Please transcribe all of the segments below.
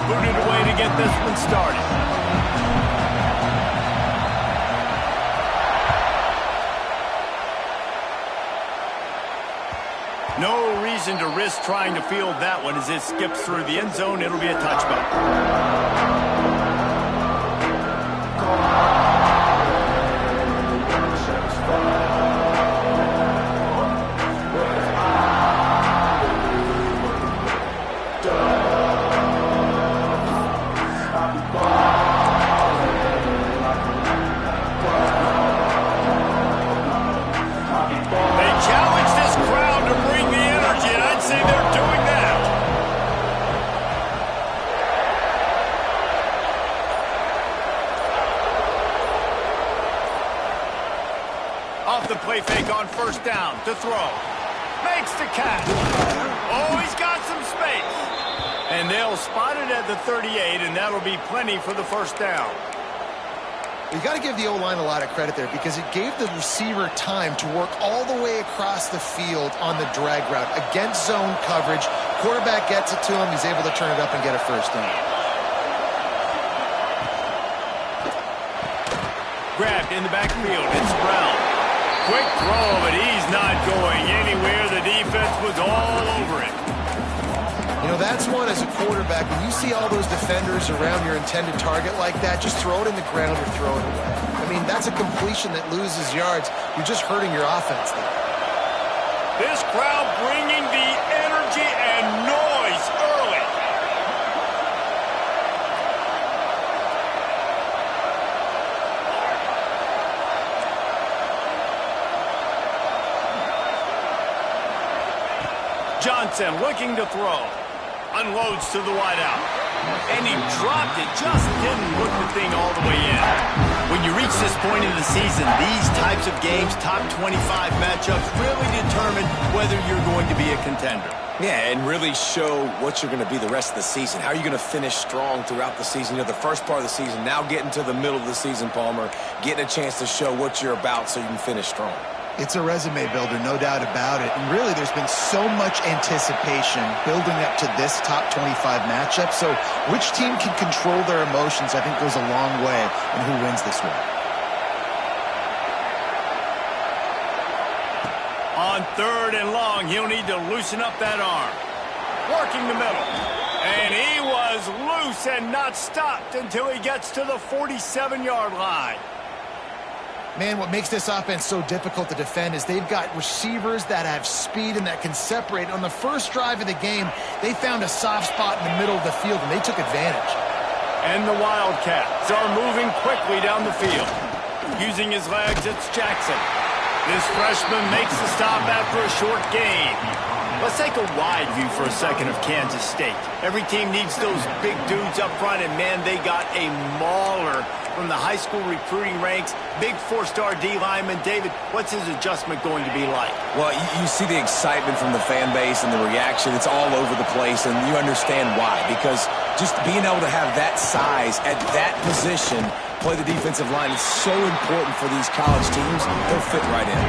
booted away to get this one started. No reason to risk trying to field that one as it skips through the end zone. It'll be a touchback. Off the play fake on first down to throw. Makes the catch. Oh, he's got some space. And they'll spot it at the 38, and that'll be plenty for the first down. You got to give the O-line a lot of credit there because it gave the receiver time to work all the way across the field on the drag route against zone coverage. Quarterback gets it to him. He's able to turn it up and get a first down. Grabbed in the backfield. It's Brown. Quick throw, but he's not going anywhere. The defense was all over it. You know, that's one as a quarterback. When you see all those defenders around your intended target like that, just throw it in the ground or throw it away. I mean, that's a completion that loses yards. You're just hurting your offense there. This crowd bringing the energy and noise early. Johnson looking to throw. Unloads to the wideout. And he dropped it. Just didn't look the thing all the way in. When you reach this point in the season, these types of games, top 25 matchups, really determine whether you're going to be a contender. Yeah, and really show what you're going to be the rest of the season. How are you going to finish strong throughout the season? You know, the first part of the season, now getting to the middle of the season, Palmer, getting a chance to show what you're about so you can finish strong. It's a resume builder, no doubt about it. And really, there's been so much anticipation building up to this top 25 matchup. So which team can control their emotions, I think, goes a long way in who wins this one. On third and long, he'll need to loosen up that arm. Working the middle. And he was loose and not stopped until he gets to the 47-yard line. Man, what makes this offense so difficult to defend is they've got receivers that have speed and that can separate. On the first drive of the game, they found a soft spot in the middle of the field, and they took advantage. And the Wildcats are moving quickly down the field. Using his legs, it's Jackson. This freshman makes the stop after a short gain. Let's take a wide view for a second of Kansas State. Every team needs those big dudes up front, and man, they got a mauler from the high school recruiting ranks. Big four-star D lineman. David, what's his adjustment going to be like? Well, you see the excitement from the fan base and the reaction. It's all over the place, and you understand why. Because just being able to have that size at that position, play the defensive line, is so important for these college teams. They'll fit right in.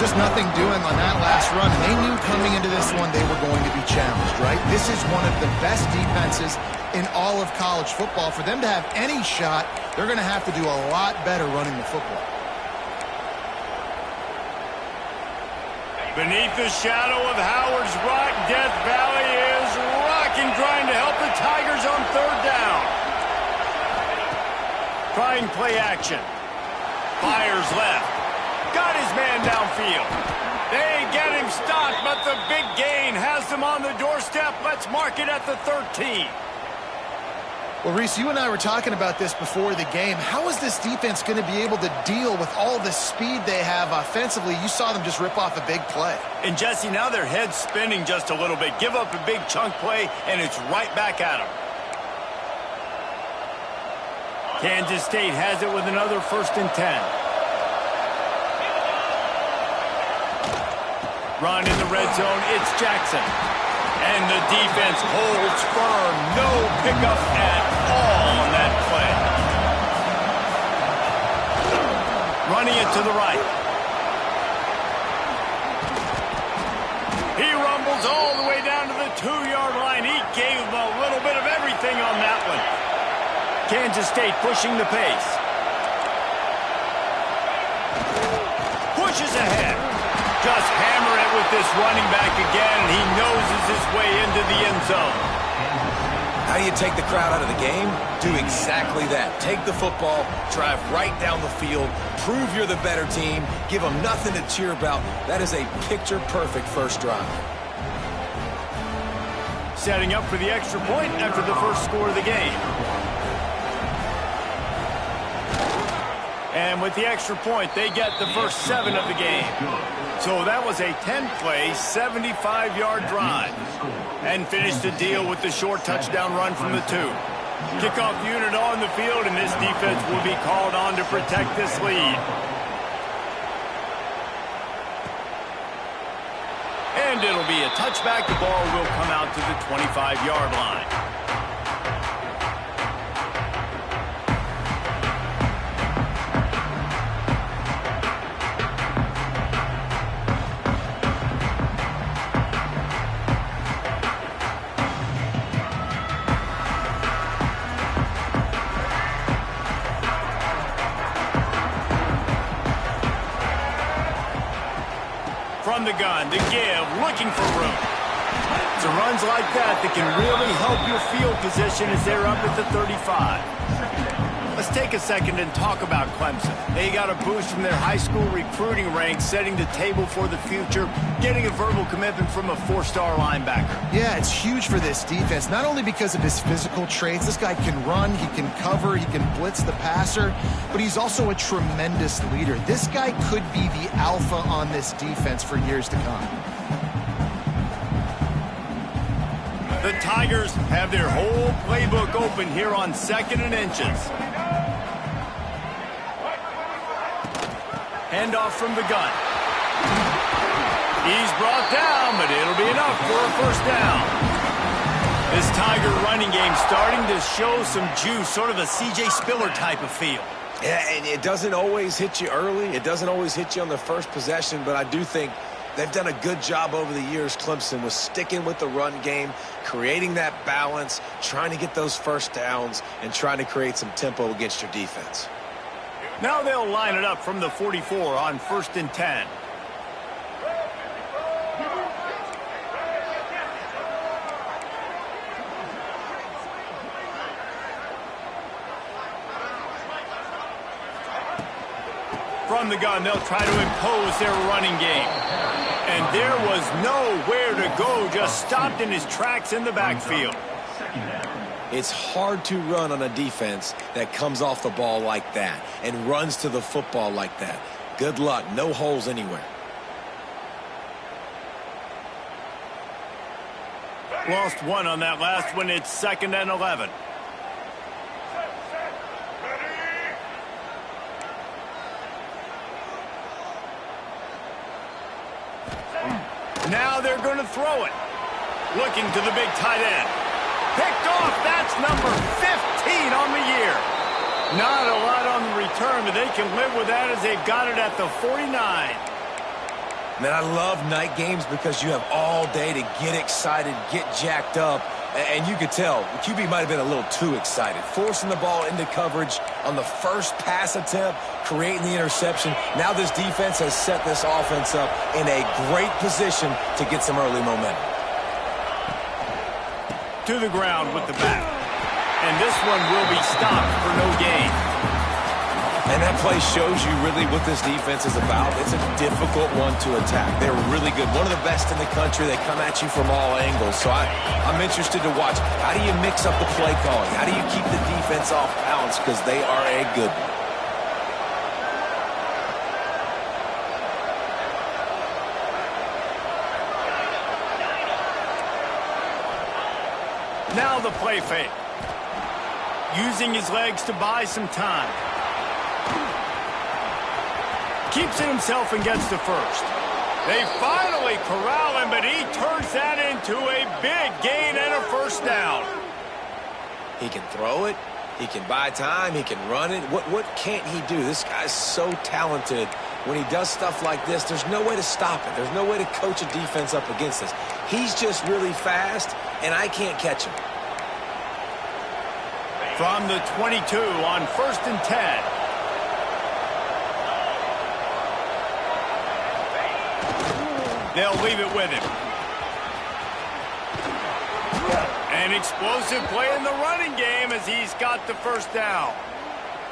Just nothing doing on that last run, and they knew coming into this one they were going to be challenged, right? This is one of the best defenses in all of college football. For them to have any shot, they're going to have to do a lot better running the football. Beneath the shadow of Howard's Rock, Death Valley is rocking, trying to help the Tigers on third down. Trying play action. Fires left. Got his man downfield. They get him stopped, but the big gain has them on the doorstep. Let's mark it at the 13. Well, Reese, you and I were talking about this before the game. How is this defense going to be able to deal with all the speed they have offensively? You saw them just rip off a big play. And, Jesse, now their head's spinning just a little bit. Give up a big chunk play, and it's right back at them. Kansas State has it with another 1st and 10. Run in the red zone, it's Jackson. And the defense holds firm. No pickup at all on that play. Running it to the right. He rumbles all the way down to the 2-yard line. He gave them a little bit of everything. Kansas State pushing the pace. Pushes ahead. Just hammer it with this running back again, and he noses his way into the end zone. How do you take the crowd out of the game? Do exactly that. Take the football, drive right down the field, prove you're the better team, give them nothing to cheer about. That is a picture-perfect first drive. Setting up for the extra point after the first score of the game. And with the extra point, they get the first 7 of the game. So that was a 10-play, 75-yard drive. And finished the deal with the short touchdown run from the 2. Kickoff unit on the field, and this defense will be called on to protect this lead. And it'll be a touchback. The ball will come out to the 25-yard line. From the gun, to give, looking for room. It's runs like that can really help your field position as they're up at the 35. Let's take a second and talk about Clemson. They got a boost from their high school recruiting ranks, setting the table for the future, getting a verbal commitment from a 4-star linebacker. Yeah, it's huge for this defense, not only because of his physical traits. This guy can run, he can cover, he can blitz the passer, but he's also a tremendous leader. This guy could be the alpha on this defense for years to come. The Tigers have their whole playbook open here on 2nd and inches. Handoff from the gun. He's brought down, but it'll be enough for a first down. This Tiger running game starting to show some juice, sort of a C.J. Spiller type of feel. Yeah, and it doesn't always hit you early. It doesn't always hit you on the first possession, but I do think they've done a good job over the years, Clemson, with sticking with the run game, creating that balance, trying to get those first downs, and trying to create some tempo against your defense. Now they'll line it up from the 44 on 1st and 10. From the gun, they'll try to impose their running game. And there was nowhere to go, just stopped in his tracks in the backfield. It's hard to run on a defense that comes off the ball like that and runs to the football like that. Good luck. No holes anywhere. Lost one on that last one. It's 2nd and 11. Now they're going to throw it. Looking to the big tight end. Picked off. That's number 15 on the year. Not a lot on the return, but they can live with that as they've got it at the 49. Man, I love night games because you have all day to get excited, get jacked up, and you could tell the QB might have been a little too excited. Forcing the ball into coverage on the first pass attempt, creating the interception. Now this defense has set this offense up in a great position to get some early momentum. To the ground with the back. And this one will be stopped for no gain. And that play shows you really what this defense is about. It's a difficult one to attack. They're really good. One of the best in the country. They come at you from all angles. So I'm interested to watch. How do you mix up the play calling? How do you keep the defense off balance? Because they are a good one. Now the play fake. Using his legs to buy some time. Keeps it himself and gets to first. They finally corral him, but he turns that into a big gain and a first down. He can throw it. He can buy time. He can run it. What can't he do? This guy's so talented. When he does stuff like this, there's no way to stop it. There's no way to coach a defense up against this. He's just really fast, and I can't catch him. From the 22 on 1st and 10. They'll leave it with him. An explosive play in the running game as he's got the first down.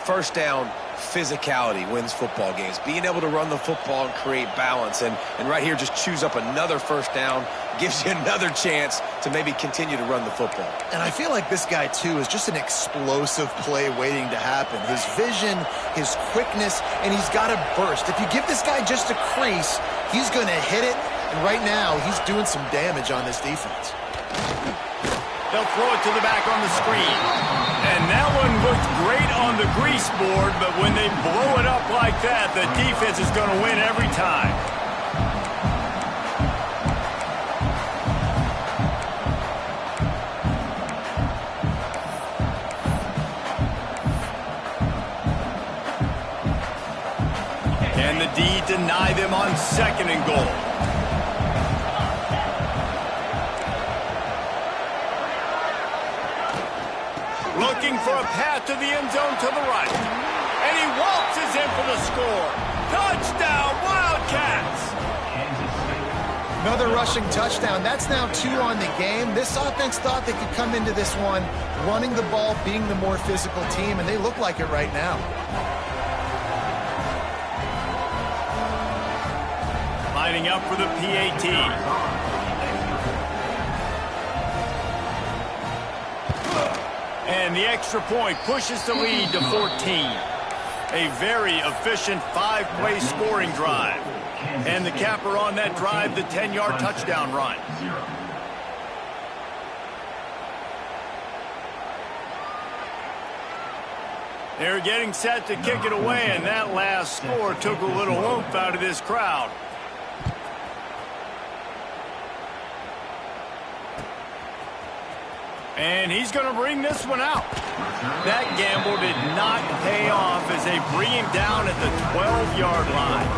First down, physicality wins football games. Being able to run the football and create balance. And right here, just choose up another first down. Gives you another chance to maybe continue to run the football. And I feel like this guy, too, is just an explosive play waiting to happen. His vision, his quickness, and he's got a burst. If you give this guy just a crease, he's going to hit it. And right now, he's doing some damage on this defense. They'll throw it to the back on the screen. And that one looked great on the grease board, but when they blow it up like that, the defense is going to win every time. Can the D deny them on 2nd and goal? Looking for a path to the end zone to the right. And he waltzes in for the score. Touchdown, Wildcats! Another rushing touchdown. That's now 2 on the game. This offense thought they could come into this one running the ball, being the more physical team, and they look like it right now. Lining up for the PAT. And the extra point pushes the lead to 14. A very efficient 5-play scoring drive. And the capper on that drive, the 10-yard touchdown run. They're getting set to kick it away, and that last score took a little oomph out of this crowd. And he's going to bring this one out. That gamble did not pay off as they bring him down at the 12-yard line.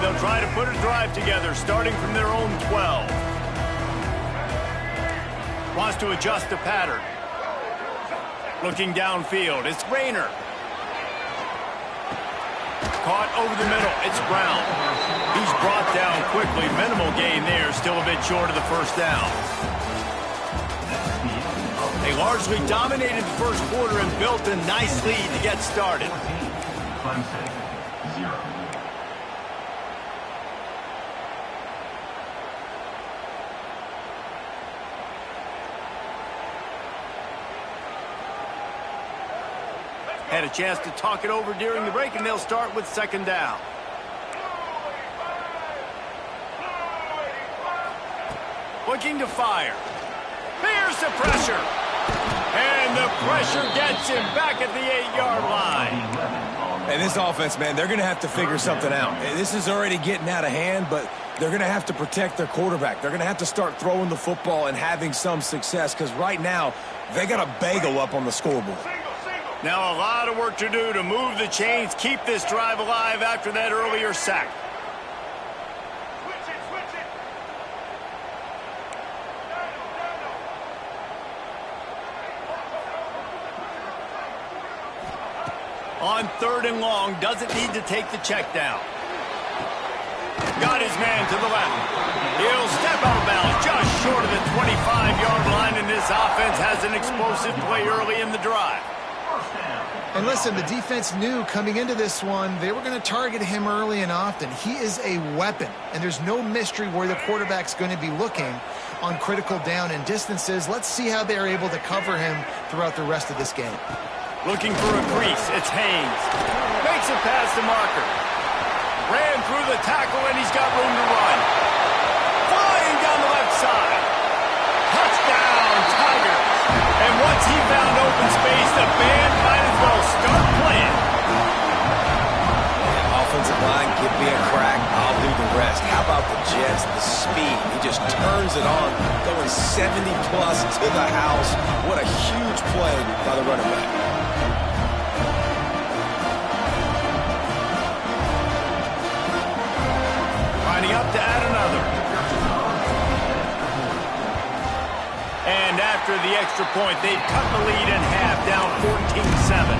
They'll try to put a drive together, starting from their own 12. Wants to adjust the pattern. Looking downfield, it's Rayner. Caught over the middle, it's Brown. He's brought down quickly. Minimal gain there, still a bit short of the first down. They largely dominated the first quarter and built a nice lead to get started. Had a chance to talk it over during the break, and they'll start with 2nd down. Looking to fire. Here's the pressure. And the pressure gets him back at the 8-yard line. And this offense, man, they're going to have to figure something out. This is already getting out of hand, but they're going to have to protect their quarterback. They're going to have to start throwing the football and having some success, because right now, they got a bagel up on the scoreboard. Now a lot of work to do to move the chains, keep this drive alive after that earlier sack. On 3rd and long, doesn't need to take the check down. Got his man to the left. He'll step out of bounds just short of the 25-yard line, and this offense has an explosive play early in the drive. And listen, the defense knew coming into this one, they were going to target him early and often. He is a weapon, and there's no mystery where the quarterback's going to be looking on critical down and distances. Let's see how they're able to cover him throughout the rest of this game. Looking for a crease, it's Haynes. Makes it past the marker. Ran through the tackle, and he's got room to run. Flying down the left side. Touchdown, Tigers. And once he found open space, the band might as well start playing. Offensive line, give me a crack, I'll do the rest. How about the Jets, the speed? He just turns it on, going 70-plus to the house. What a huge play by the running back. Lining up to add another. after the extra point. They've cut the lead in half, down 14-7.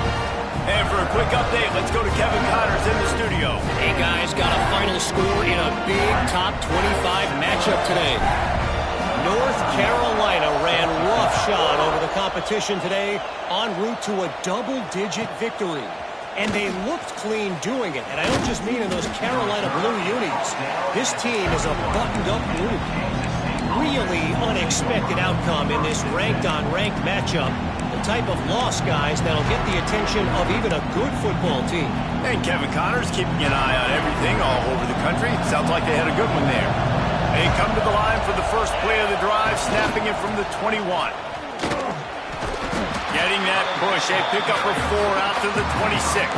And for a quick update, let's go to Kevin Connors in the studio. Hey, guys, got a final score in a big top 25 matchup today. North Carolina ran roughshod over the competition today en route to a double-digit victory. And they looked clean doing it. And I don't just mean in those Carolina blue unis. This team is a buttoned-up group. Really unexpected outcome in this ranked-on-ranked matchup. The type of loss, guys, that'll get the attention of even a good football team. And Kevin Connors keeping an eye on everything all over the country. Sounds like they had a good one there. They come to the line for the first play of the drive, snapping it from the 21. Getting that push, a pickup of 4 out to the 26.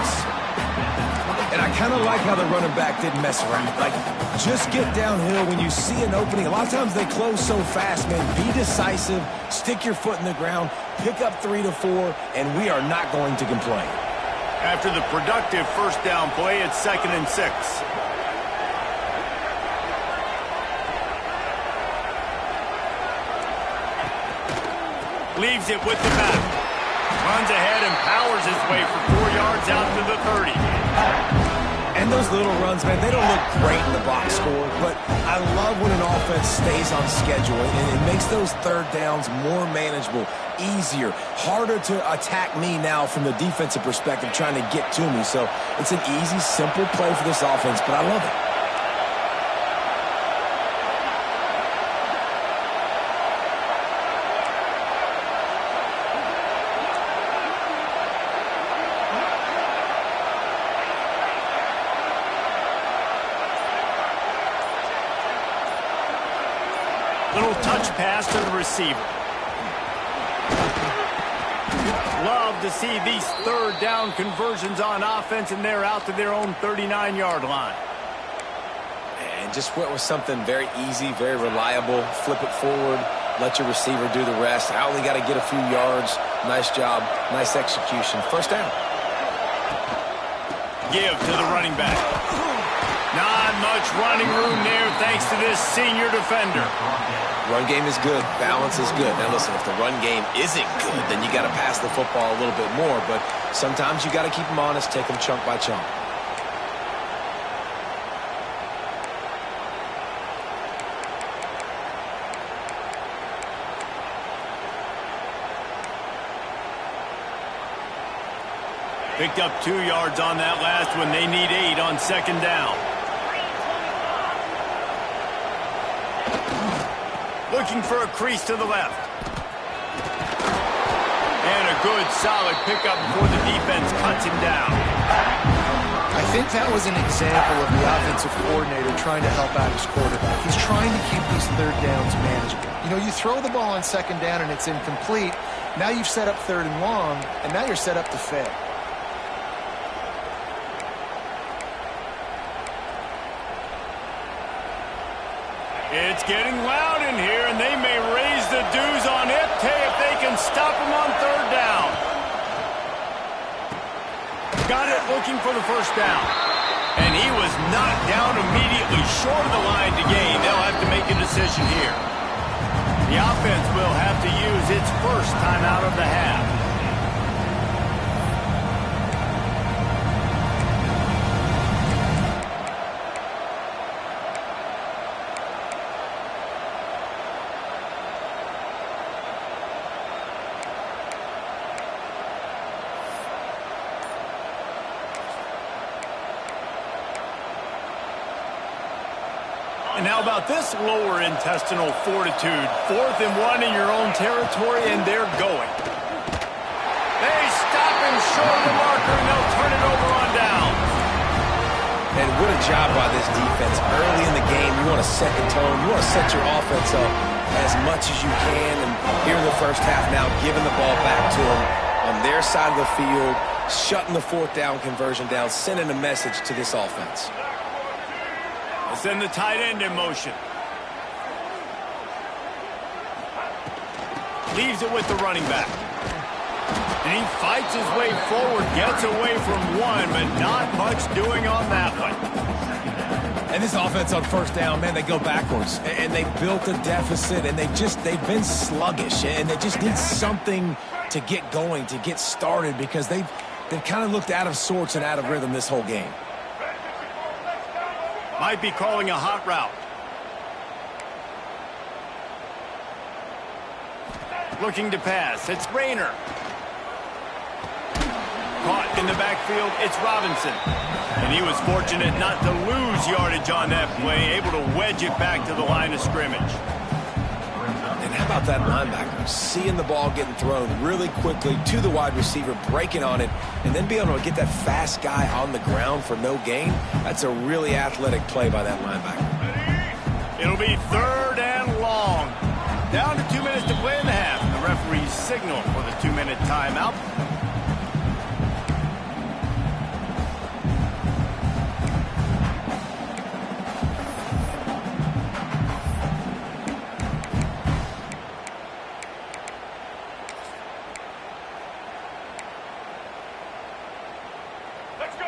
And I kind of like how the running back didn't mess around. Like, just get downhill when you see an opening. A lot of times they close so fast, man. Be decisive, stick your foot in the ground, pick up 3 to 4, and we are not going to complain. After the productive first down play, it's 2nd and 6. Leaves it with the back. Runs ahead and powers his way for 4 yards out to the 30. And those little runs, man, they don't look great in the box score, but I love when an offense stays on schedule, and it makes those third downs more manageable, easier, harder to attack me now from the defensive perspective trying to get to me. So it's an easy, simple play for this offense, but I love it. Little touch pass to the receiver. Love to see these third down conversions on offense, and they're out to their own 39-yard line. And just went with something very easy, very reliable. Flip it forward, let your receiver do the rest. I only got to get a few yards. Nice job, nice execution. First down. Give to the running back. Not much running room there thanks to this senior defender. Run game is good. Balance is good. Now, listen, if the run game isn't good, then you got to pass the football a little bit more. But sometimes you got to keep them honest, take them chunk by chunk. Picked up 2 yards on that last one. They need 8 on 2nd down. Looking for a crease to the left. And a good, solid pickup before the defense cuts him down. I think that was an example of the offensive coordinator trying to help out his quarterback. He's trying to keep these third downs manageable. You know, you throw the ball on 2nd down and it's incomplete. Now you've set up 3rd and long, and now you're set up to fail. It's getting loud in here, and they may raise the dues on it if they can stop him on 3rd down. Got it looking for the first down. And he was knocked down immediately short of the line to gain. They'll have to make a decision here. The offense will have to use its first timeout of the half. And how about this lower intestinal fortitude? 4th and 1 in your own territory, and they're going. They stop him short of the marker, and they'll turn it over on down. And what a job by this defense. Early in the game, you want to set the tone. You want to set your offense up as much as you can. And here in the first half now, giving the ball back to them on their side of the field, shutting the 4th down conversion down, sending a message to this offense. Send the tight end in motion. Leaves it with the running back. And he fights his way forward, gets away from one, but not much doing on that one. And this offense on first down, man, they go backwards. And they built a deficit, and they've been sluggish. And they just need something to get going, to get started, because they've kind of looked out of sorts and out of rhythm this whole game. Might be calling a hot route. Looking to pass. It's Rayner. Caught in the backfield. It's Robinson. And he was fortunate not to lose yardage on that play, able to wedge it back to the line of scrimmage. And how about that linebacker? Seeing the ball getting thrown really quickly to the wide receiver, breaking on it, and then being able to get that fast guy on the ground for no gain. That's a really athletic play by that linebacker. It'll be 3rd and long. Down to 2 minutes to play in the half. The referee's signal for the 2-minute timeout.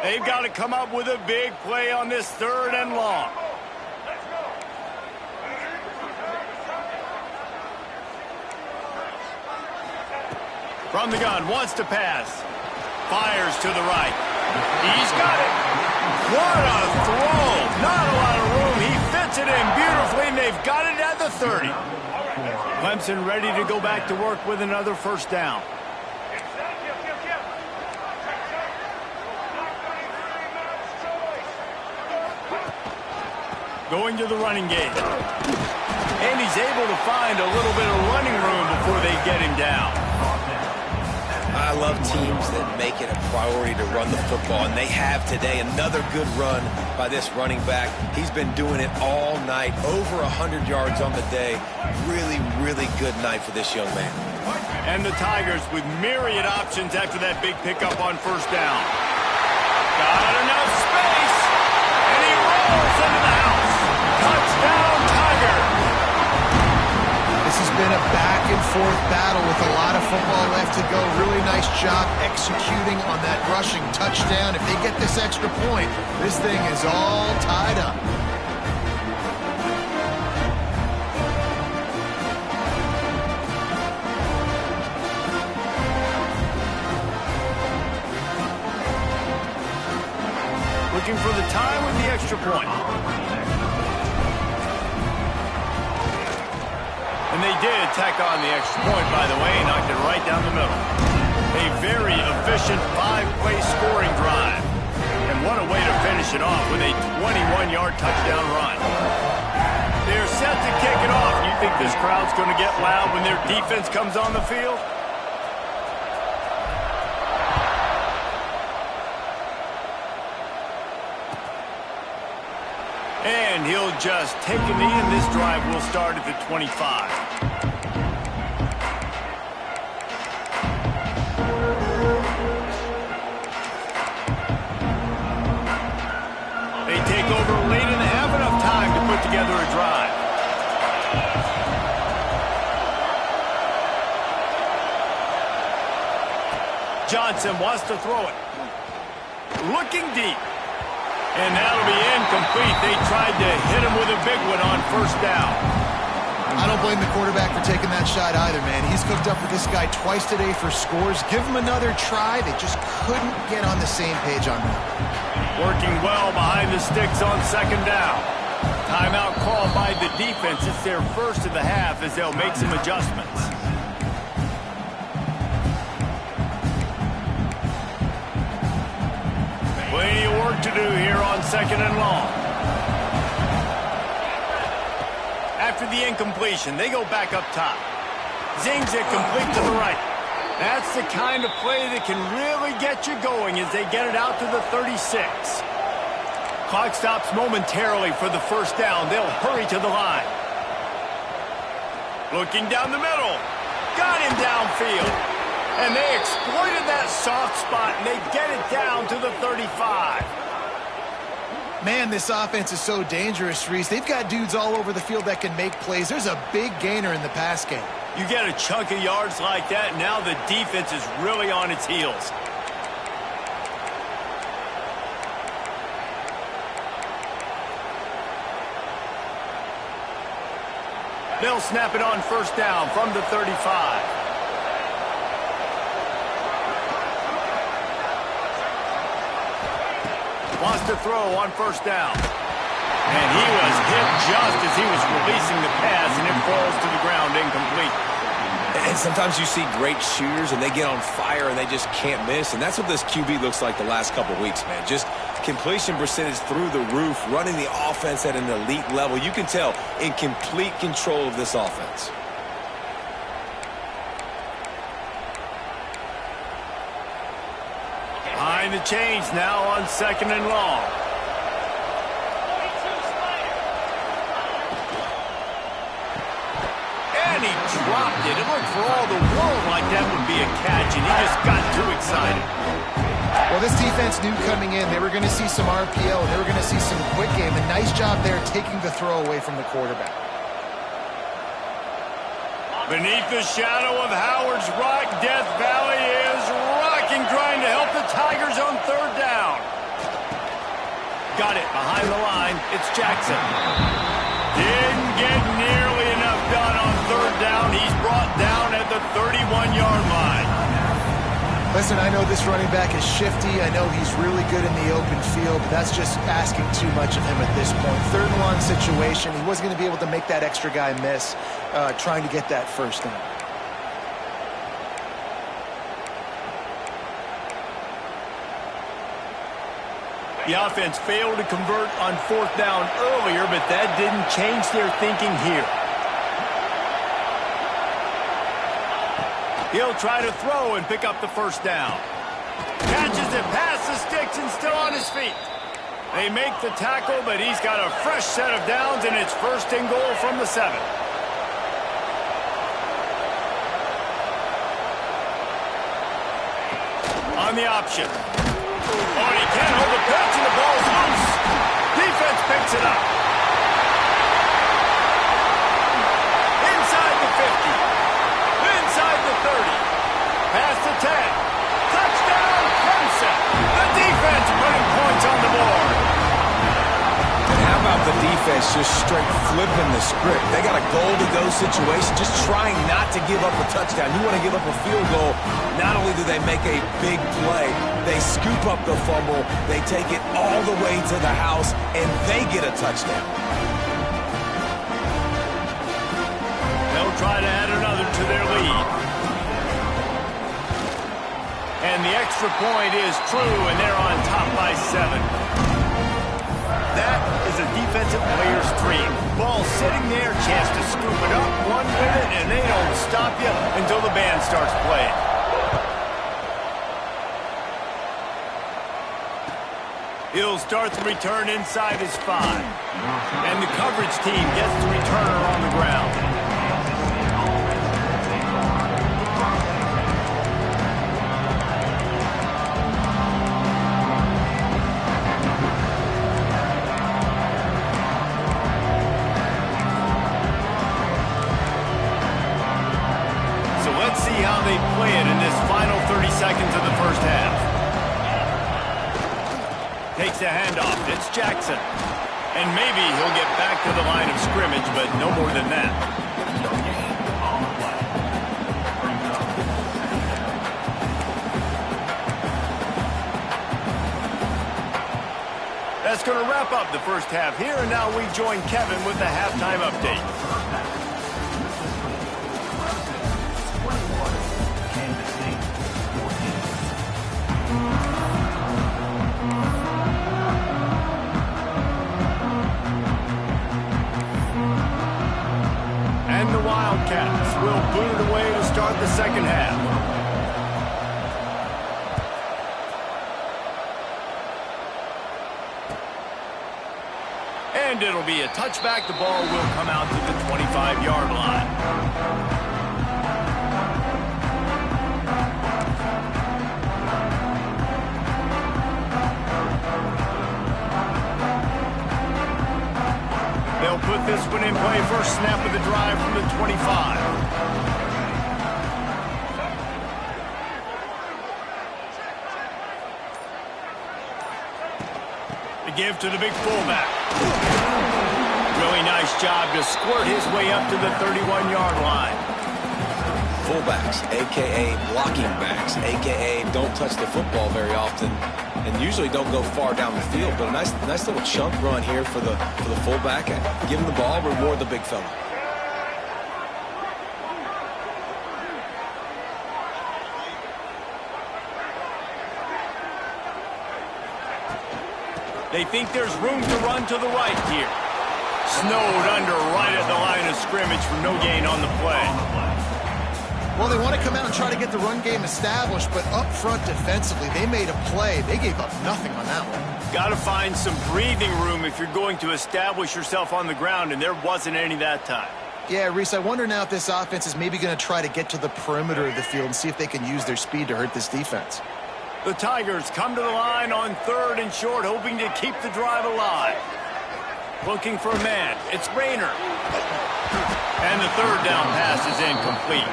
They've got to come up with a big play on this 3rd and long. From the gun, wants to pass. Fires to the right. He's got it. What a throw. Not a lot of room. He fits it in beautifully, and they've got it at the 30. Clemson ready to go back to work with another first down. Going to the running game. And he's able to find a little bit of running room before they get him down. I love teams that make it a priority to run the football, and they have today. Another good run by this running back. He's been doing it all night, over 100 yards on the day. Really, really good night for this young man. And the Tigers with myriad options after that big pickup on first down. Got enough space, and he rolls into the house. Touchdown, Tigers. This has been a back-and-forth battle with a lot of football left to go. Really nice job executing on that rushing touchdown. If they get this extra point, this thing is all tied up. Looking for the time with the extra point. And they did tack on the extra point, by the way, knocked it right down the middle. A very efficient 5-play scoring drive. And what a way to finish it off with a 21-yard touchdown run. They're set to kick it off. You think this crowd's going to get loud when their defense comes on the field? And he'll just take a knee, and this drive will start at the 25. They take over late and have enough time to put together a drive. Johnson wants to throw it. Looking deep. And that'll be incomplete. They tried to hit him with a big one on first down. I don't blame the quarterback for taking that shot either, man. He's cooked up with this guy twice today for scores. Give him another try. They just couldn't get on the same page on that. Working well behind the sticks on second down. Timeout called by the defense. It's their first of the half as they'll make some adjustments. Plenty of work to do here on second and long. After the incompletion, they go back up top. Zings it complete to the right. That's the kind of play that can really get you going as they get it out to the 36. Clock stops momentarily for the first down. They'll hurry to the line. Looking down the middle. Got him downfield. And they exploited that soft spot, and they get it down to the 35. Man, this offense is so dangerous, Reese. They've got dudes all over the field that can make plays. There's a big gainer in the pass game. You get a chunk of yards like that, now the defense is really on its heels. They'll snap it on first down from the 35. Wants to throw on first down. And he was hit just as he was releasing the pass, and it falls to the ground incomplete. And sometimes you see great shooters, and they get on fire, and they just can't miss. And that's what this QB looks like the last couple weeks, man. Just completion percentage through the roof, running the offense at an elite level. You can tell in complete control of this offense. Behind the chains now on second and long. And he dropped it. It looked for all the world like that would be a catch, and he just got too excited. Well, this defense knew coming in they were going to see some RPO, and they were going to see some quick game. A nice job there taking the throw away from the quarterback. Beneath the shadow of Howard's Rock, Death Valley is rocking, trying to help the Tigers on third down. Got it behind the line. It's Jackson. Didn't get nearly enough done on third down. He's brought down at the 31-yard line. Listen, I know this running back is shifty. I know he's really good in the open field, but that's just asking too much of him at this point. Third and long situation. He wasn't going to be able to make that extra guy miss trying to get that first down. The offense failed to convert on fourth down earlier, but that didn't change their thinking here. He'll try to throw and pick up the first down. Catches it past the sticks and still on his feet. They make the tackle, but he's got a fresh set of downs, and it's first and goal from the 7. On the option. Oh, and he can't hold the pitch, and the ball's loose. Defense picks it up. Inside the 50. Inside the 30. Past the 10. Touchdown, Clemson. The defense putting points on the board. And how about the defense just straight flipping the script? They got a goal-to-go situation, just trying not to give up a touchdown. You want to give up a field goal, not only do they make a big play, they scoop up the fumble, they take it all the way to the house, and they get a touchdown. They'll try to add another to their lead. And the extra point is true, and they're on top by 7. That is a defensive player's dream. Ball sitting there, chance to scoop it up, one with it, and they don't stop you until the band starts playing. He'll start the return inside his 5. And the coverage team gets the returner on the ground. Let's see how they play it in this final 30 seconds of the first half. Takes a handoff. It's Jackson. And maybe he'll get back to the line of scrimmage, but no more than that. That's going to wrap up the first half here, and now we join Kevin with the halftime update. And the Wildcats will boot it away to start the second half. And it'll be a touchback. The ball will come out to the 25-yard line. They'll put this one in play. First snap of the drive from the 25. The give to the big fullback. Really nice job to squirt his way up to the 31-yard line. Fullbacks, a.k.a. blocking backs, a.k.a. don't touch the football very often and usually don't go far down the field. But a nice little chunk run here for the fullback. Give him the ball, reward the big fella. They think there's room to run to the right here. Snowed under right at the line of scrimmage for no gain on the play. Well, they want to come out and try to get the run game established, but up front defensively, they made a play. They gave up nothing on that one. Got to find some breathing room if you're going to establish yourself on the ground, and there wasn't any that time. Yeah, Reese, I wonder now if this offense is maybe going to try to get to the perimeter of the field and see if they can use their speed to hurt this defense. The Tigers come to the line on 3rd and short, hoping to keep the drive alive. Looking for a man. It's Rayner. And the 3rd down pass is incomplete.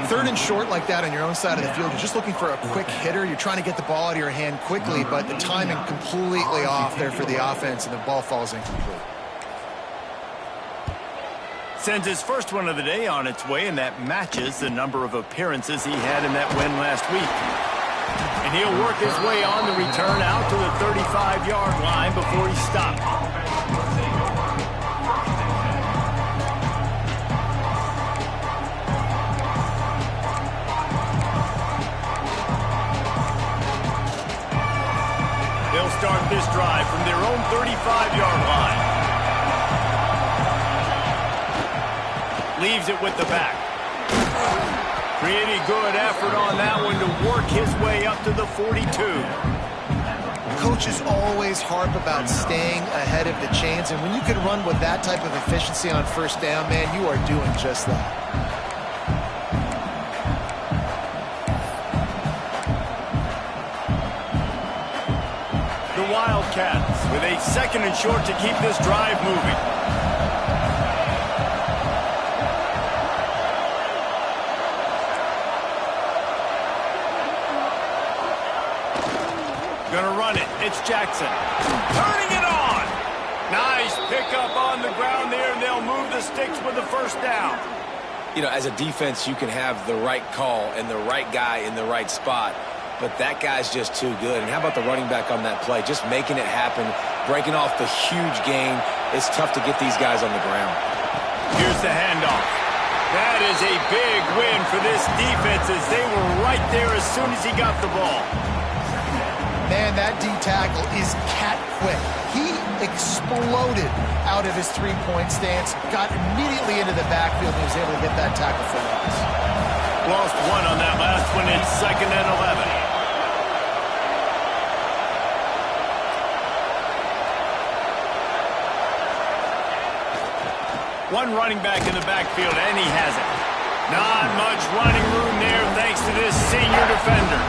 3rd and short like that on your own side of the field, you're just looking for a quick hitter. You're trying to get the ball out of your hand quickly, but the timing completely off there for the offense, and the ball falls incomplete. Sends his first one of the day on its way, and that matches the number of appearances he had in that win last week. And he'll work his way on the return out to the 35-yard line before he stopped. They'll start this drive from their own 35-yard line. Leaves it with the back. Pretty good effort on that one to work his way up to the 42. Coaches always harp about staying ahead of the chains, and when you can run with that type of efficiency on 1st down, man, you are doing just that. The Wildcats with a 2nd and short to keep this drive moving. Gonna run it. It's Jackson. Turning it on. Nice pickup on the ground there, and they'll move the sticks with the 1st down. You know, as a defense, you can have the right call and the right guy in the right spot, but that guy's just too good. And how about the running back on that play? Just making it happen, breaking off the huge gain. It's tough to get these guys on the ground. Here's the handoff. That is a big win for this defense, as they were right there as soon as he got the ball. Man, that D-tackle is cat quick. He exploded out of his 3-point stance, got immediately into the backfield, and was able to get that tackle for loss. Lost one on that last one. It's 2nd and 11. One running back in the backfield, and he has it. Not much running room there thanks to this senior defender.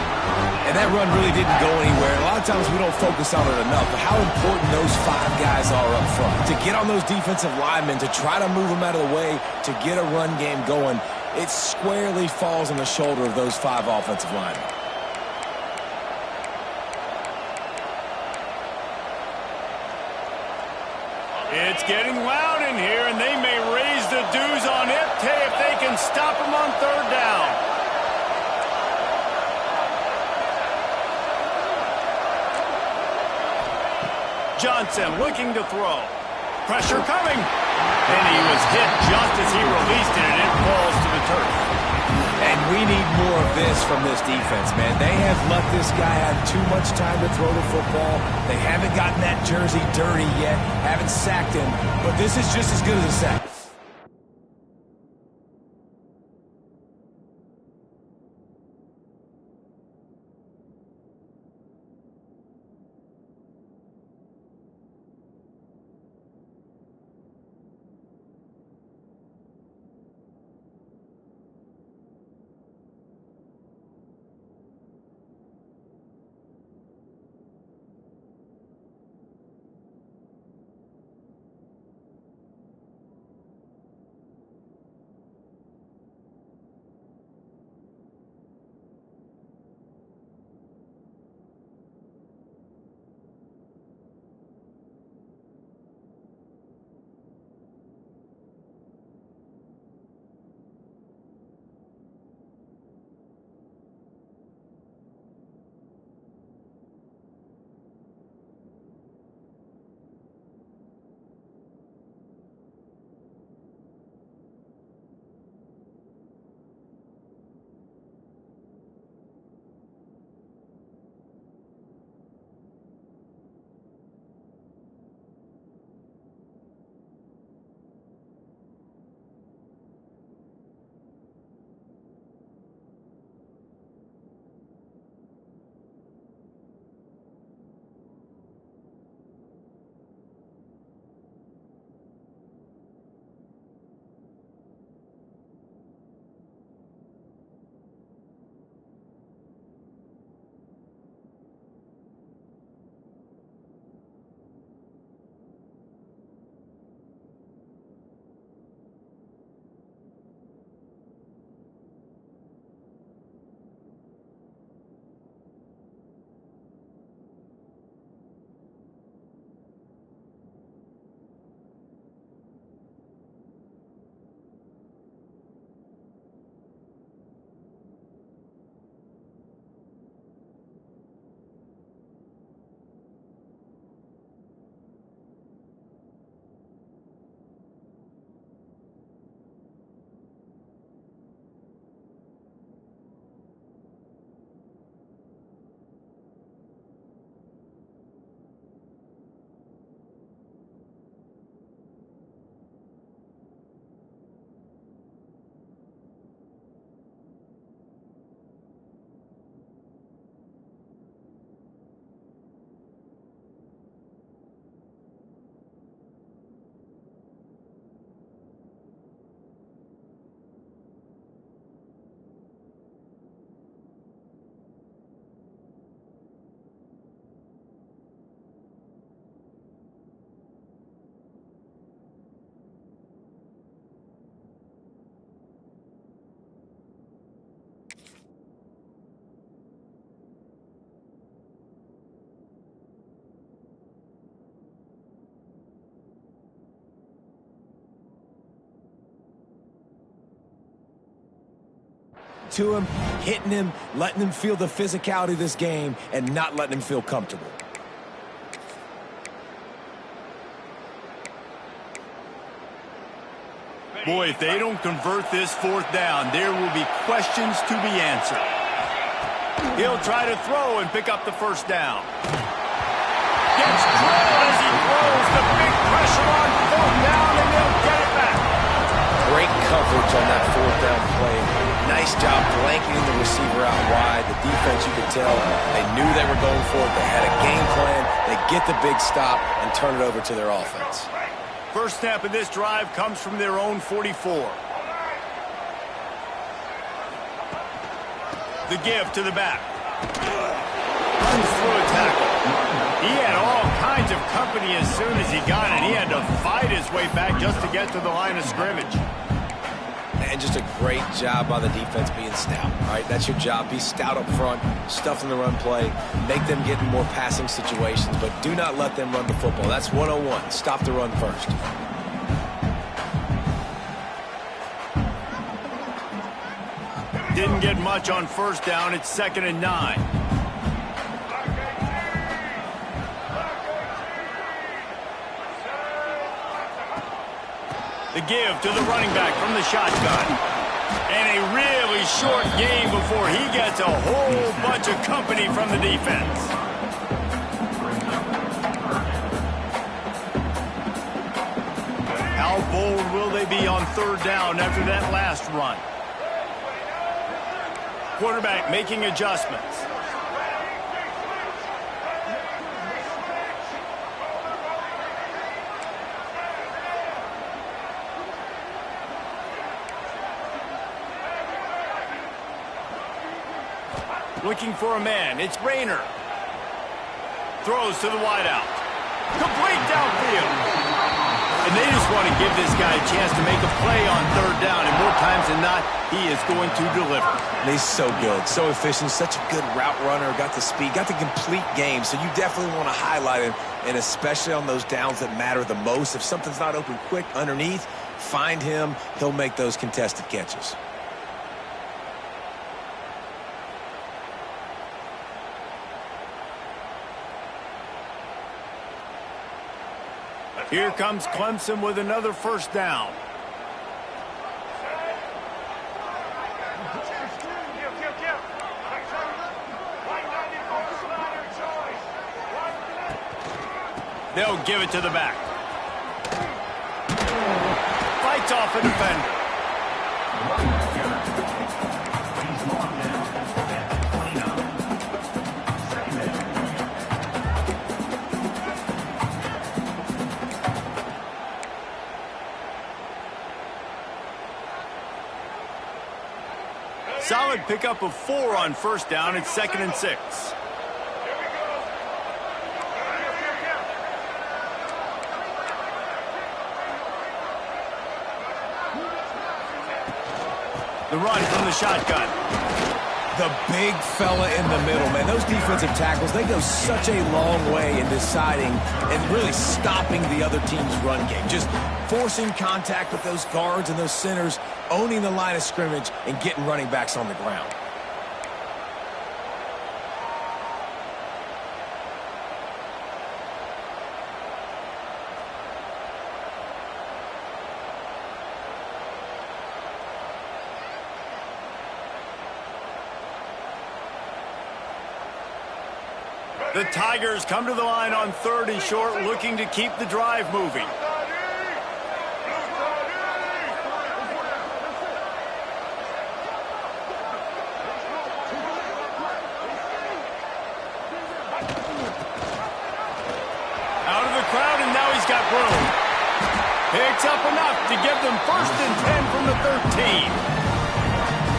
And that run really didn't go anywhere. A lot of times we don't focus on it enough, but how important those 5 guys are up front. To get on those defensive linemen, to try to move them out of the way, to get a run game going, it squarely falls on the shoulder of those 5 offensive linemen. It's getting loud in here, and they may raise the dues on Ipte if they can stop him on 3rd down. Johnson looking to throw. Pressure coming. And he was hit just as he released it, and it falls to the turf. And we need more of this from this defense, man. They have let this guy have too much time to throw the football. They haven't gotten that jersey dirty yet, haven't sacked him, but this is just as good as a sack. to him, hitting him, letting him feel the physicality of this game, and not letting him feel comfortable. Boy, if they don't convert this fourth down, there will be questions to be answered. He'll try to throw and pick up the first down. Gets drilled as he throws. The big pressure on fourth down, and they'll get it back. Great coverage on that fourth down play. Nice job blanketing the receiver out wide. The defense, you could tell, they knew they were going for it. They had a game plan. They get the big stop and turn it over to their offense. First snap of this drive comes from their own 44. The give to the back. Runs through a tackle. He had all kinds of company as soon as he got it. He had to fight his way back just to get to the line of scrimmage. And just a great job by the defense being stout. All right, that's your job. Be stout up front, stuff in the run play, make them get in more passing situations, but do not let them run the football. That's 101. Stop the run first. Didn't get much on first down. It's 2nd and 9. The give to the running back from the shotgun. And a really short game before he gets a whole bunch of company from the defense. How bold will they be on third down after that last run? Quarterback making adjustments. Looking for a man. It's Rayner. Throws to the wideout. Complete downfield. And they just want to give this guy a chance to make a play on third down. And more times than not, he is going to deliver. And he's so good, so efficient, such a good route runner, got the speed, got the complete game. So you definitely want to highlight him, and especially on those downs that matter the most. If something's not open quick underneath, find him. He'll make those contested catches. Here comes Clemson with another first down. They'll give it to the back. Fights off a defender. Solid pickup of 4 on first down. It's 2nd and 6. The run from the shotgun. The big fella in the middle, man. Those defensive tackles, they go such a long way in deciding and really stopping the other team's run game. Just forcing contact with those guards and those centers, owning the line of scrimmage, and getting running backs on the ground. The Tigers come to the line on 3rd and short, looking to keep the drive moving. Out of the crowd, and now he's got room. Picks up enough to give them 1st and 10 from the 13.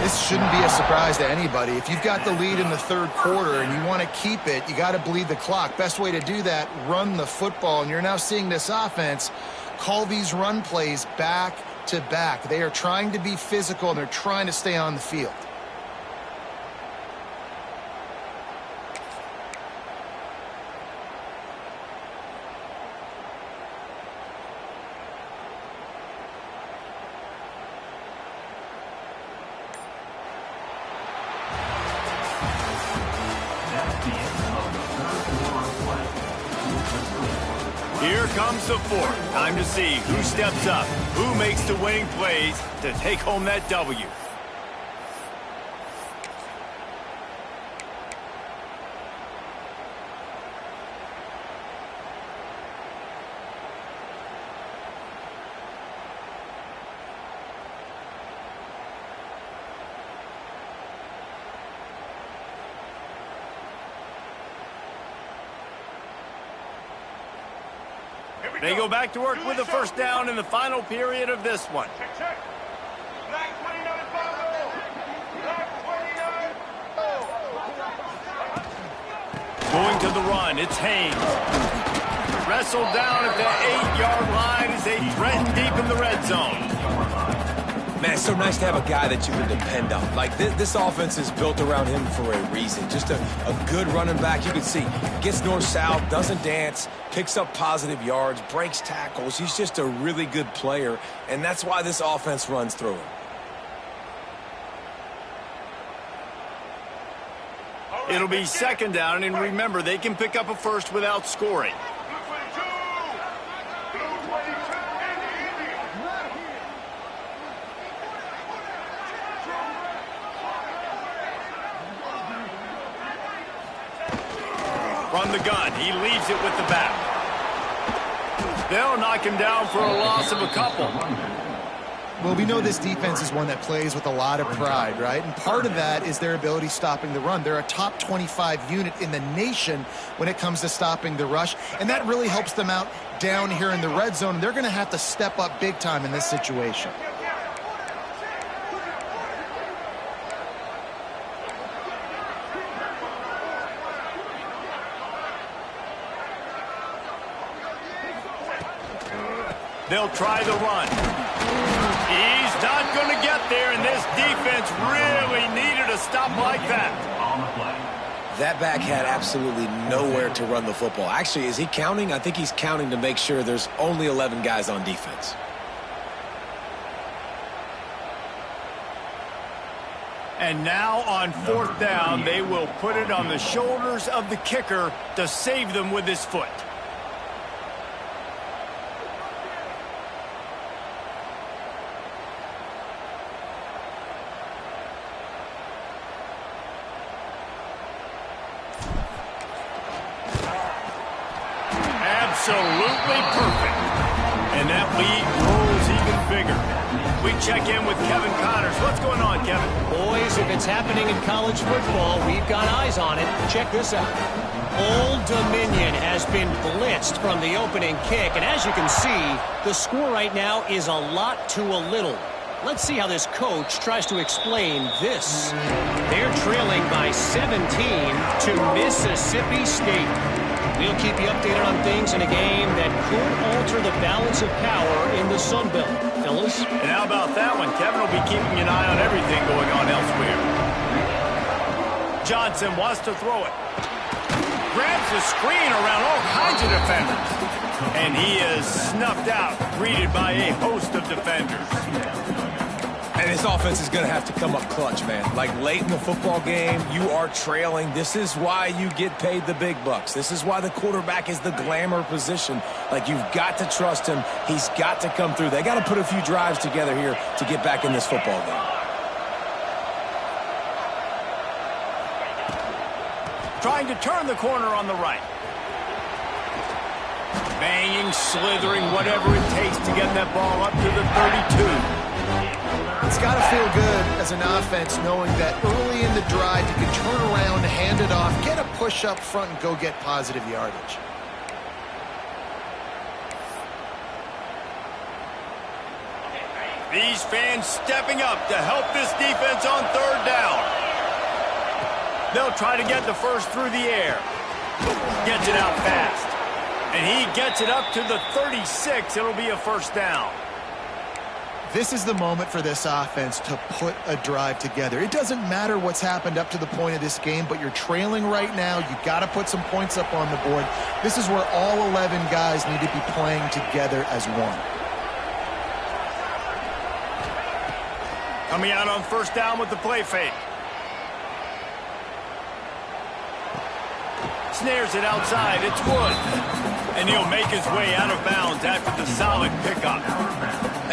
This shouldn't be a surprise to anybody. If you've got the lead in the 3rd quarter and you want to keep it, you got to bleed the clock. Best way to do that, run the football. And you're now seeing this offense call these run plays back to back. They are trying to be physical, and they're trying to stay on the field. Here comes the fourth. Time to see who steps up, who makes the winning plays to take home that W. They go back to work with the first down in the final period of this one. Going to the run, it's Haynes. Wrestled down at the 8-yard line as they threaten deep in the red zone. Man, it's so nice to have a guy that you can depend on. Like, this offense is built around him for a reason. Just a good running back. You can see, gets north-south, doesn't dance, picks up positive yards, breaks tackles. He's just a really good player, and that's why this offense runs through him. It'll be second down, and remember, they can pick up a first without scoring. From the gun, he leaves it with the back. They'll knock him down for a loss of a couple. Well, we know this defense is one that plays with a lot of pride, right? And part of that is their ability stopping the run. They're a top 25 unit in the nation when it comes to stopping the rush, and that really helps them out down here in the red zone. They're going to have to step up big time in this situation. They'll try the run. He's not going to get there, and this defense really needed a stop like that. That back had absolutely nowhere to run the football. Actually, is he counting? I think he's counting to make sure there's only 11 guys on defense. And now on fourth down, they will put it on the shoulders of the kicker to save them with his foot. Absolutely perfect. And that lead grows even bigger. We check in with Kevin Connors. What's going on, Kevin? Boys, if it's happening in college football, we've got eyes on it. Check this out. Old Dominion has been blitzed from the opening kick, and as you can see, the score right now is a lot to a little. Let's see how this coach tries to explain this. They're trailing by 17 to Mississippi State. We'll keep you updated on things in a game that could alter the balance of power in the Sun Belt, fellas. And how about that one? Kevin will be keeping an eye on everything going on elsewhere. Johnson wants to throw it. Grabs the screen around all kinds of defenders. And he is snuffed out, greeted by a host of defenders. And this offense is going to have to come up clutch, man. Like, late in the football game, you are trailing. This is why you get paid the big bucks. This is why the quarterback is the glamour position. Like, you've got to trust him. He's got to come through. They got to put a few drives together here to get back in this football game. Trying to turn the corner on the right. Banging, slithering, whatever it takes to get that ball up to the 32. It's got to feel good as an offense knowing that early in the drive you can turn around, hand it off, get a push up front, and go get positive yardage. These fans stepping up to help this defense on third down. They'll try to get the first through the air. Gets it out fast. And he gets it up to the 36. It'll be a first down. This is the moment for this offense to put a drive together. It doesn't matter what's happened up to the point of this game, but you're trailing right now. You've got to put some points up on the board. This is where all 11 guys need to be playing together as one. Coming out on first down with the play fake. Snares it outside. It's Woods. And he'll make his way out of bounds after the solid pickup.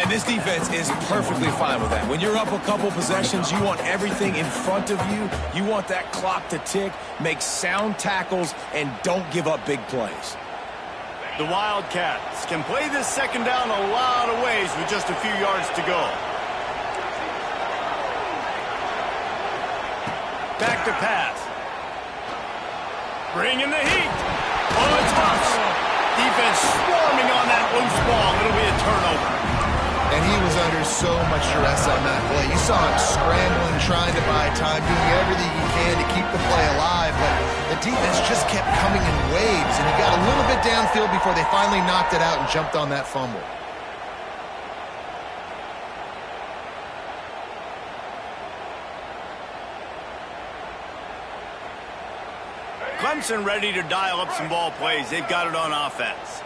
And this defense is perfectly fine with that. When you're up a couple possessions, you want everything in front of you. You want that clock to tick, make sound tackles, and don't give up big plays. The Wildcats can play this second down a lot of ways with just a few yards to go. Back to pass. Bringing the heat. Oh, it's Bucks. Defense swarming on that loose ball. It'll be a turnover. And he was under so much duress on that play. You saw him scrambling, trying to buy time, doing everything he can to keep the play alive. But the defense just kept coming in waves, and he got a little bit downfield before they finally knocked it out and jumped on that fumble. Clemson ready to dial up some ball plays. They've got it on offense.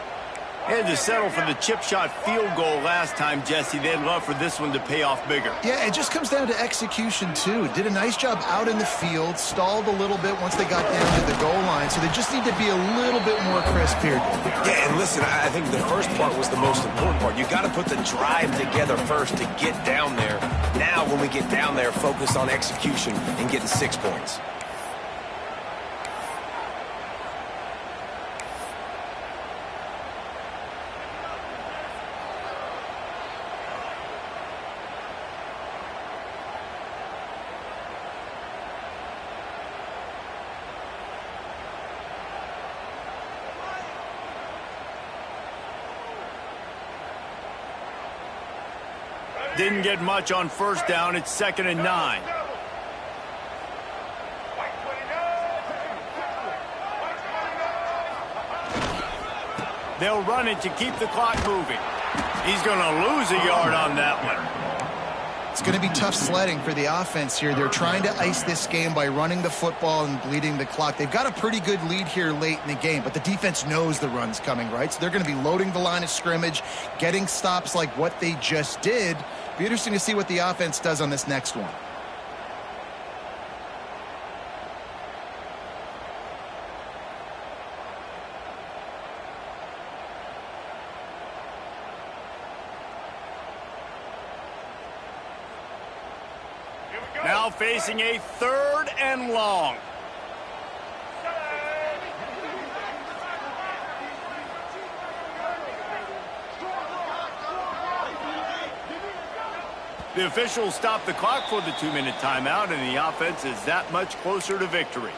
They had to settle for the chip shot field goal last time, Jesse. They'd love for this one to pay off bigger. Yeah, it just comes down to execution, too. Did a nice job out in the field, stalled a little bit once they got down to the goal line, so they just need to be a little bit more crisp here. Yeah, and listen, I think the first part was the most important part. You got to put the drive together first to get down there. Now, when we get down there, focus on execution and getting 6 points. Didn't get much on first down. It's 2nd and 9. They'll run it to keep the clock moving. He's going to lose a yard on that one. It's going to be tough sledding for the offense here. They're trying to ice this game by running the football and bleeding the clock. They've got a pretty good lead here late in the game, but the defense knows the run's coming, right? So they're going to be loading the line of scrimmage, getting stops like what they just did. Be interesting to see what the offense does on this next one. Now facing a 3rd and long. The officials stop the clock for the 2-minute timeout, and the offense is that much closer to victory.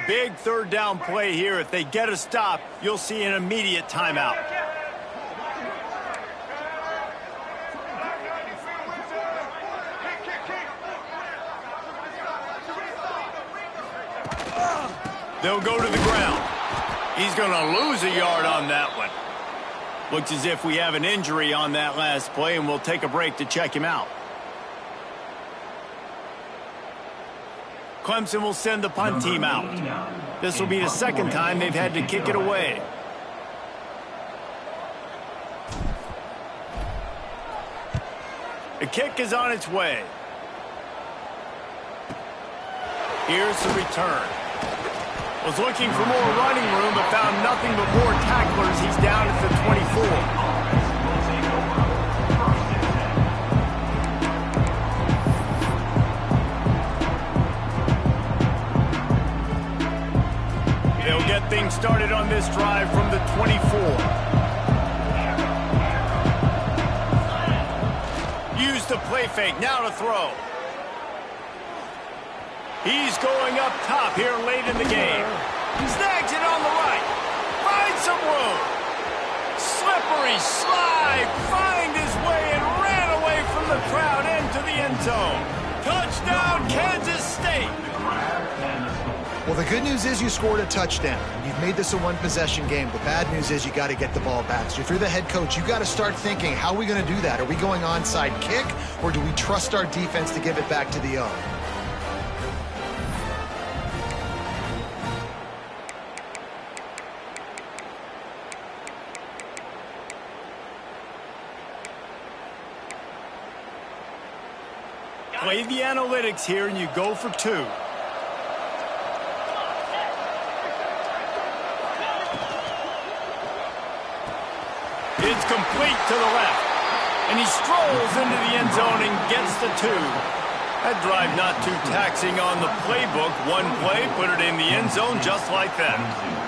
Big 3rd down play here. If they get a stop, you'll see an immediate timeout. They'll go to the ground. He's going to lose a yard on that one. Looks as if we have an injury on that last play, and we'll take a break to check him out. Clemson will send the punt team out. This will be the 2nd time they've had to kick it away. The kick is on its way. Here's the return. Was looking for more running room, but found nothing but more tacklers. He's down at the 24. Get things started on this drive from the 24. Use the play fake, now to throw. He's going up top here late in the game. Snags it on the right. Finds some room. Slippery slide. Find his way and ran away from the crowd into the end zone. Touchdown, Kansas State. Well, the good news is you scored a touchdown. You've made this a one-possession game. The bad news is you got to get the ball back. So if you're the head coach, you got to start thinking, how are we going to do that? Are we going onside kick, or do we trust our defense to give it back to the O? play the analytics here and you go for 2. It's complete to the left. And he strolls into the end zone and gets the 2. That drive not too taxing on the playbook. One play, put it in the end zone just like that.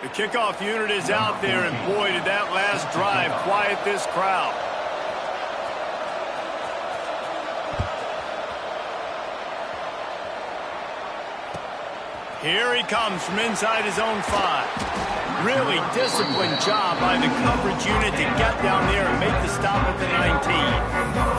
The kickoff unit is out there, and boy, did that last drive quiet this crowd. Here he comes from inside his own 5. Really disciplined job by the coverage unit to get down there and make the stop at the 19.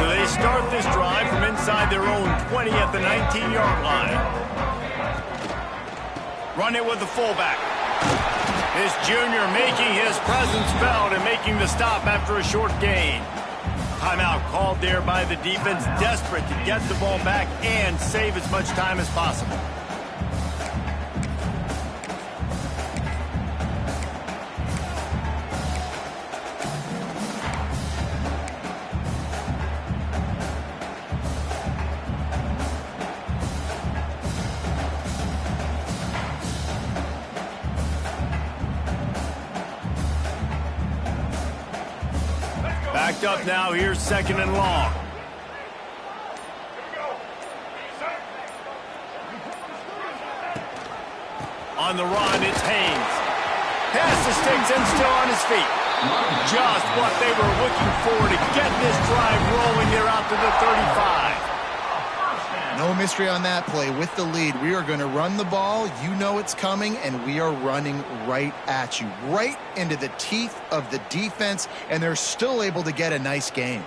So they start this drive from inside their own 20 at the 19-yard line. Run it with the fullback. This junior making his presence felt and making the stop after a short gain. Timeout called there by the defense, desperate to get the ball back and save as much time as possible. Backed up now, here's 2nd and long. On the run, it's Haynes. Pass the sticks and still on his feet. Just what they were looking for to get this drive rolling here out to the 35. No mystery on that play. With the lead, we are going to run the ball. You know it's coming, and we are running right at you, right into the teeth of the defense, and they're still able to get a nice gain.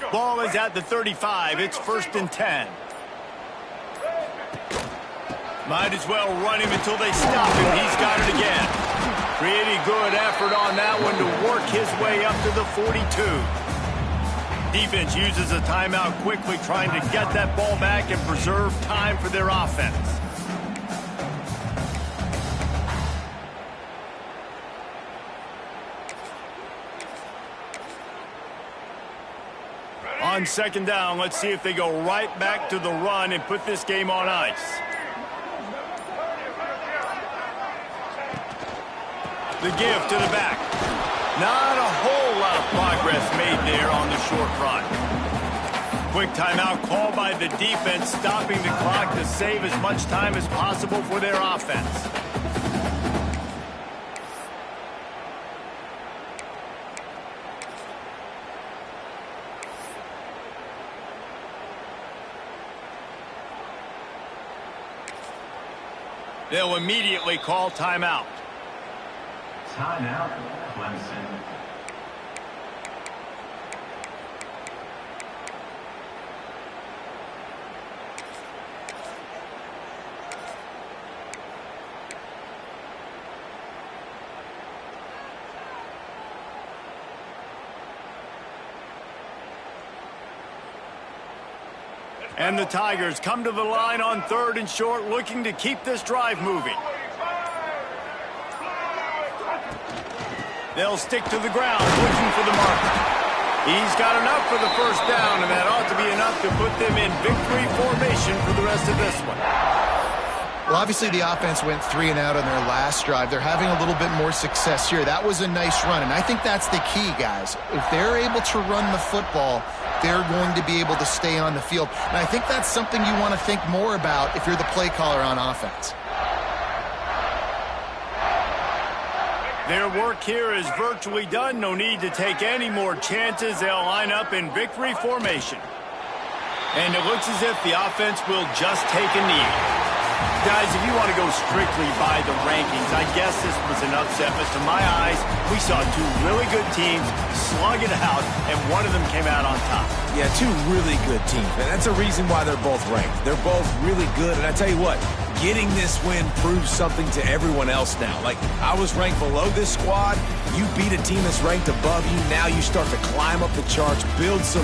Ball is at the 35. It's 1st and 10. Might as well run him until they stop him. He's got it again. Pretty good effort on that one to work his way up to the 42. Defense uses a timeout quickly, trying to get that ball back and preserve time for their offense. On 2nd down, let's see if they go right back to the run and put this game on ice. The give to the back. Not a whole lot of progress made there on the short run. Quick timeout called by the defense, stopping the clock to save as much time as possible for their offense. They'll immediately call timeout. Timeout, Clemson. And the Tigers come to the line on 3rd and short, looking to keep this drive moving. They'll stick to the ground, looking for the marker. He's got enough for the 1st down, and that ought to be enough to put them in victory formation for the rest of this one. Well, obviously the offense went 3 and out on their last drive. They're having a little bit more success here. That was a nice run, and I think that's the key, guys. If they're able to run the football, they're going to be able to stay on the field. And I think that's something you want to think more about if you're the play caller on offense. Their work here is virtually done. No need to take any more chances. They'll line up in victory formation. And it looks as if the offense will just take a knee. Guys, if you want to go strictly by the rankings, I guess this was an upset, but to my eyes, we saw two really good teams slug it out, and one of them came out on top. Yeah, two really good teams, man. That's a reason why they're both ranked. They're both really good, and I tell you what, getting this win proves something to everyone else now. Like, I was ranked below this squad. You beat a team that's ranked above you. Now you start to climb up the charts, build some